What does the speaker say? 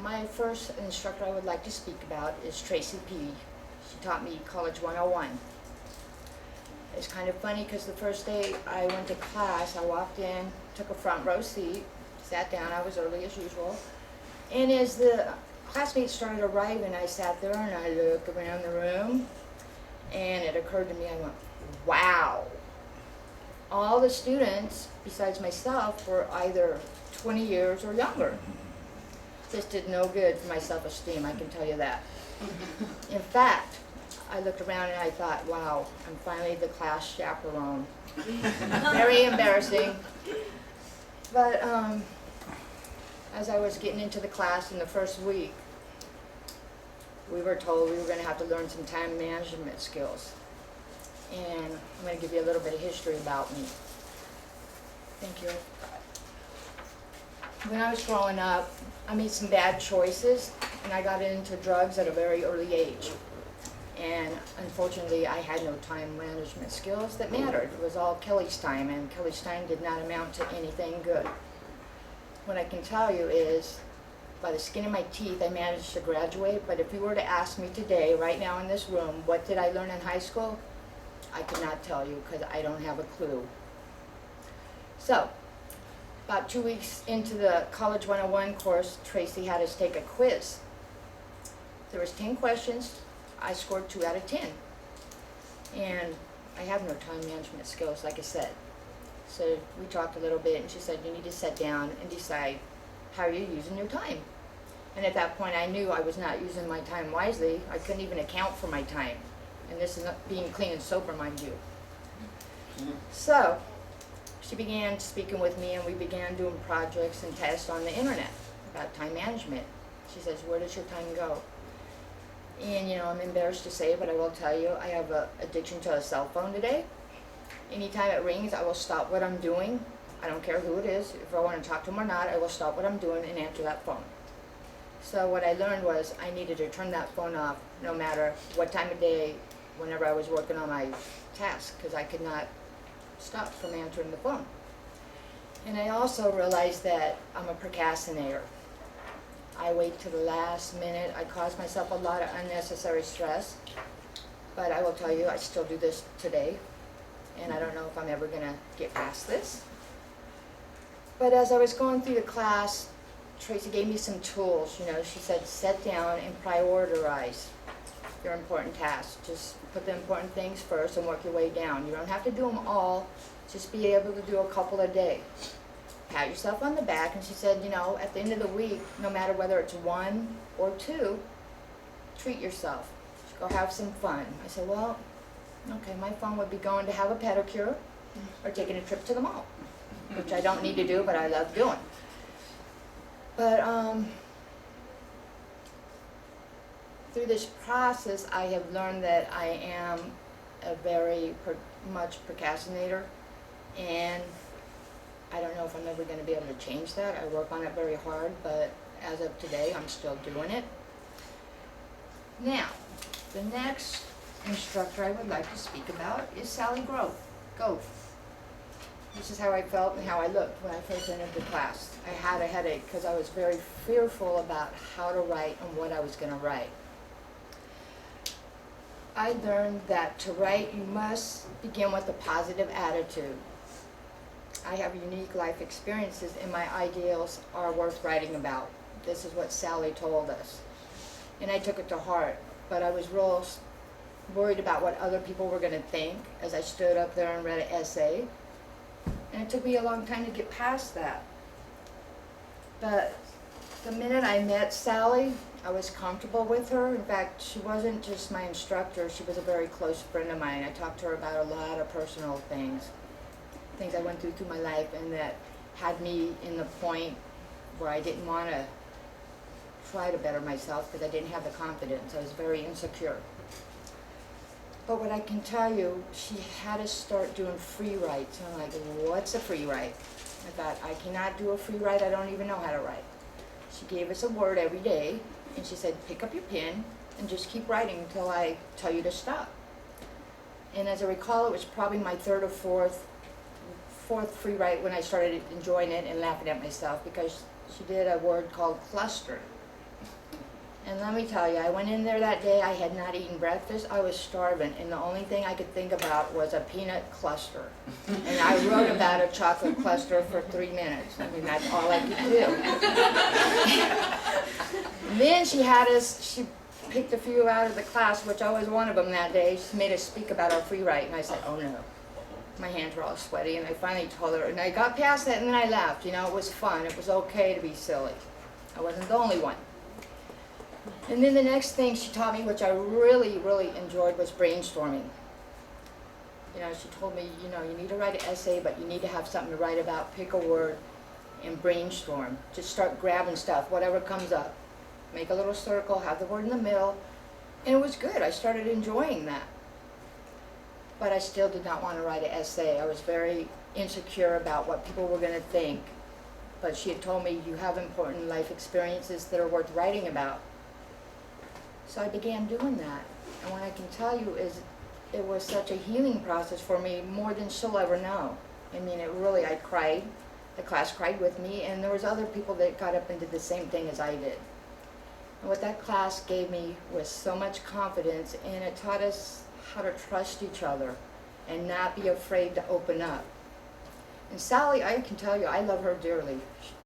My first instructor I would like to speak about is Tracy P. She taught me College 101. It's kind of funny because the first day I went to class, I walked in, took a front row seat, sat down, I was early as usual, and as the classmates started arriving, I sat there and I looked around the room, and it occurred to me, I went, wow. All the students, besides myself, were either 20 years or younger. This did no good for my self-esteem, I can tell you that. In fact, I looked around and I thought, wow, I'm finally the class chaperone. Very embarrassing. But as I was getting into the class in the first week, we were told we were going to have to learn some time management skills. And I'm going to give you a little bit of history about me. Thank you. When I was growing up, I made some bad choices, and I got into drugs at a very early age. And unfortunately, I had no time management skills that mattered. It was all Kelley's time, and Kelley's time did not amount to anything good. What I can tell you is, by the skin of my teeth, I managed to graduate, but if you were to ask me today, right now in this room, what did I learn in high school? I could not tell you because I don't have a clue. So, about 2 weeks into the College 101 course, Tracy had us take a quiz. There was 10 questions. I scored 2 out of 10. And I have no time management skills, like I said. So we talked a little bit, and she said, you need to sit down and decide how you're using your time. And at that point, I knew I was not using my time wisely. I couldn't even account for my time. And this is not being clean and sober, mind you. So she began speaking with me, and we began doing projects and tests on the internet about time management. She says, where does your time go? And you know, I'm embarrassed to say, but I will tell you, I have an addiction to a cell phone today. Anytime it rings, I will stop what I'm doing. I don't care who it is. If I want to talk to them or not, I will stop what I'm doing and answer that phone. So what I learned was I needed to turn that phone off no matter what time of day, whenever I was working on my task, because I could not stop from answering the phone. And I also realized that I'm a procrastinator. I wait to the last minute. I cause myself a lot of unnecessary stress. But I will tell you, I still do this today. And I don't know if I'm ever going to get past this. But as I was going through the class, Tracy gave me some tools. You know, she said, sit down and prioritize your important tasks. Just put the important things first and work your way down. You don't have to do them all. Just be able to do a couple a day. Pat yourself on the back. And she said, you know, at the end of the week, no matter whether it's 1 or 2, treat yourself. Just go have some fun. I said, well, okay, my fun would be going to have a pedicure or taking a trip to the mall, which I don't need to do, but I love doing. But through this process, I have learned that I am a very much procrastinator, and I don't know if I'm ever going to be able to change that. I work on it very hard, but as of today, I'm still doing it. Now, the next instructor I would like to speak about is Sally Gove. This is how I felt and how I looked when I first entered the class. I had a headache because I was very fearful about how to write and what I was going to write. I learned that to write, you must begin with a positive attitude. I have unique life experiences, and my ideals are worth writing about. This is what Sally told us. And I took it to heart, but I was real worried about what other people were going to think as I stood up there and read an essay. And it took me a long time to get past that. But the minute I met Sally, I was comfortable with her. In fact, she wasn't just my instructor, she was a very close friend of mine. I talked to her about a lot of personal things I went through my life, and that had me in the point where I didn't want to try to better myself because I didn't have the confidence. I was very insecure. But what I can tell you, she had us start doing free writes. And I'm like, what's a free write? I thought, I cannot do a free write, I don't even know how to write. She gave us a word every day, and she said, pick up your pen and just keep writing until I tell you to stop. And as I recall, it was probably my third or fourth free write when I started enjoying it and laughing at myself, because she did a word called cluster. And let me tell you, I went in there that day, I had not eaten breakfast, I was starving, and the only thing I could think about was a peanut cluster. And I wrote about a chocolate cluster for 3 minutes. I mean, that's all I could do. And then she picked a few out of the class, which I was one of them that day. She made us speak about our free write, and I said, oh no. My hands were all sweaty, and I finally told her, and I got past that, and then I left. You know, it was fun. It was okay to be silly. I wasn't the only one. And then the next thing she taught me, which I really, really enjoyed, was brainstorming. You know, she told me, you know, you need to write an essay, but you need to have something to write about. Pick a word and brainstorm. Just start grabbing stuff, whatever comes up. Make a little circle, have the word in the middle. And it was good. I started enjoying that. But I still did not want to write an essay. I was very insecure about what people were going to think. But she had told me, you have important life experiences that are worth writing about. So I began doing that. And what I can tell you is it was such a healing process for me, more than she'll ever know. I mean, I cried. The class cried with me, and there was other people that got up and did the same thing as I did. And what that class gave me was so much confidence, and it taught us how to trust each other and not be afraid to open up. And Sally, I can tell you, I love her dearly.